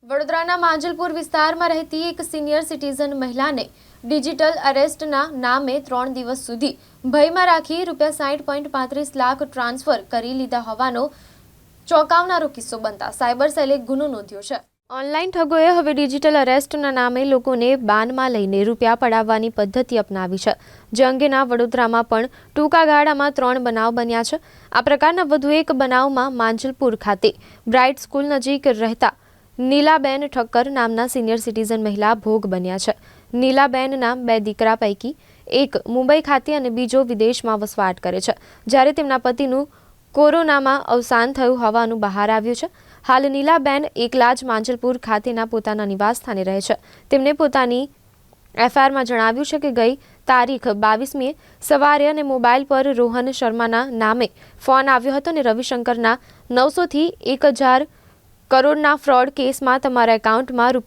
વડોદરાના માંજલપુર વિસ્તારમાં રહેતી એક સિનિયર સિટીઝન મહિલાને ડિજિટલ અરેસ્ટના નામે 3 દિવસ સુધી ભયમાં રાખી ₹60.35 લાખ ટ્રાન્સફર કરી લીધા હોવાનો ચોંકાવનારો કિસ્સો બનતા સાયબર સેલે ગુનો નોંધ્યો છે। ઓનલાઈન ઠગોએ હવે ડિજિટલ અરેસ્ટના નામે લોકોને બાનમાં લઈને રૂપિયા પડાવવાની પદ્ધતિ અપનાવી છે, જે અંગેના વડોદરામાં પણ ટૂંકા ગાળામાં 3 બનાવ બન્યા છે। આ પ્રકારના વધુ એક બનાવમાં માંજલપુર ખાતે બ્રાઇટ સ્કૂલ નજીક રહેતા નીલાબેન ઠક્કર નામના સિનિયર સિટીઝન મહિલા ભોગ બન્યા છે। નીલાબેનના 2 દીકરા પૈકી એક મુંબઈ ખાતે અને બીજો વિદેશમાં વસવાટ કરે છે, જ્યારે તેમના પતિનું કોરોનામાં અવસાન થયું હોવાનું બહાર આવ્યું છે। હાલ નીલાબેન એકલા જ માંજલપુર ખાતેના પોતાના નિવાસસ્થાને રહે છે। તેમણે પોતાની એફઆઈઆરમાં જણાવ્યું છે કે ગઈ તારીખ 22મીએ સવારે અને મોબાઈલ પર રોહન શર્માના નામે ફોન આવ્યો હતો અને રવિશંકરના 900 થી 1000 કરોડના ફ્રોડ કેસમાં તમારા એકાઉન્ટમાં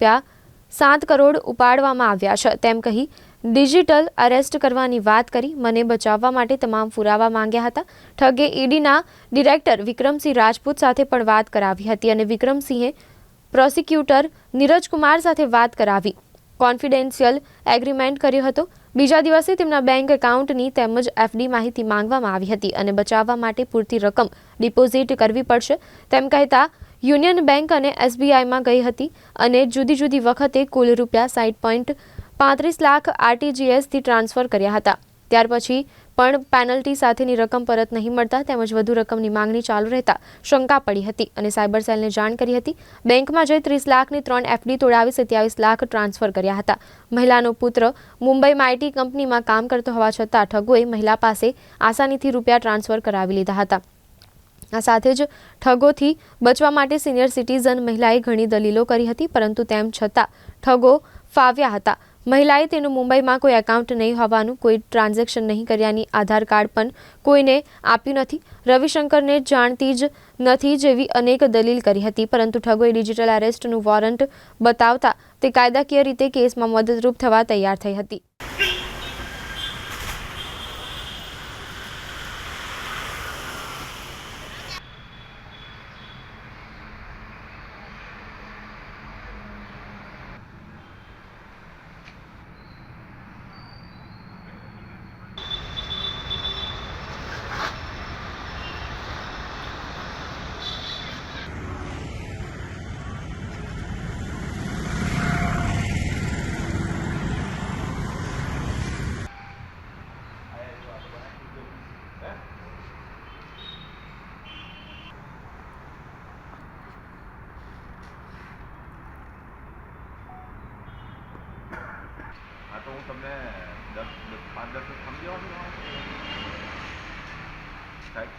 ₹7 કરોડ ઉપાડવામાં આવ્યા છે તેમ કહી ડિજિટલ અરેસ્ટ કરવાની વાત કરી મને બચાવવા માટે તમામ પુરાવા માંગ્યા હતા। ઠગે ઈડીના ડિરેક્ટર વિક્રમસિંહ રાજપૂત સાથે પણ વાત કરાવી હતી અને વિક્રમસિંહે પ્રોસિક્યુટર નીરજકુમાર સાથે વાત કરાવી કોન્ફિડેન્શિયલ એગ્રીમેન્ટ કર્યો હતો। બીજા દિવસે તેમના બેંક એકાઉન્ટની તેમજ એફડી માહિતી માંગવામાં આવી હતી અને બચાવવા માટે પૂરતી રકમ ડિપોઝિટ કરવી પડશે તેમ કહેતા યુનિયન બેંક અને એસબીઆઈમાં ગઈ હતી અને જુદી જુદી વખતે કુલ ₹60.35 લાખ આરટીજીએસથી ટ્રાન્સફર કર્યા હતા। ત્યાર પછી પણ પેનલ્ટી સાથેની રકમ પરત નહીં મળતા તેમજ વધુ રકમની માંગણી ચાલુ રહેતા શંકા પડી હતી અને સાયબર સેલને જાણ કરી હતી। બેંકમાં જઈ 30 લાખની 3 એફડી તોડાવી 27 લાખ ટ્રાન્સફર કર્યા હતા। મહિલાનો પુત્ર મુંબઈમાં આઈટી કંપનીમાં કામ કરતો હોવા છતાં ઠગોએ મહિલા પાસે આસાનીથી રૂપિયા ટ્રાન્સફર કરાવી લીધા હતા। આ સાથે જ ઠગોથી બચવા માટે સિનિયર સિટીઝન મહિલાએ ઘણી દલીલો કરી હતી, પરંતુ તેમ છતાં ઠગો ફાવ્યા હતા। મહિલાએ તેનું મુંબઈમાં કોઈ એકાઉન્ટ નહીં હોવાનું, કોઈ ટ્રાન્ઝેક્શન નહીં કર્યાની આધાર કાર્ડ પણ કોઈને આપ્યું નથી, રવિશંકરને જાણતી જ નથી જેવી અનેક દલીલ કરી હતી, પરંતુ ઠગોએ ડિજિટલ અરેસ્ટનું વોરંટ બતાવતા તે કાયદાકીય રીતે કેસમાં મદદરૂપ થવા તૈયાર થઈ હતી। हाँ तो હું તમને 5-10 મિનિટ સમજી આવું છું સાહેબ।